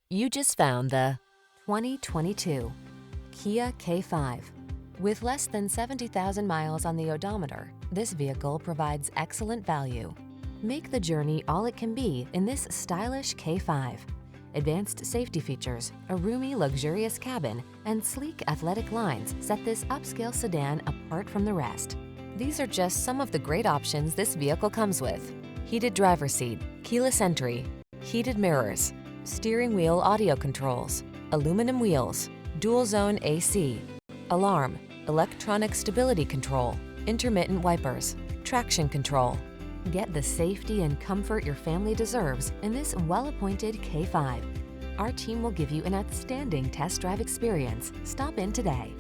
You just found the 2022 Kia K5. With less than 70,000 miles on the odometer, this vehicle provides excellent value. Make the journey all it can be in this stylish K5. Advanced safety features, a roomy, luxurious cabin, and sleek athletic lines set this upscale sedan apart from the rest. These are just some of the great options this vehicle comes with: heated driver's seat, keyless entry, heated mirrors, steering wheel audio controls, aluminum wheels, dual zone AC, alarm, electronic stability control, intermittent wipers, traction control. Get the safety and comfort your family deserves in this well-appointed K5. Our team will give you an outstanding test drive experience. Stop in today.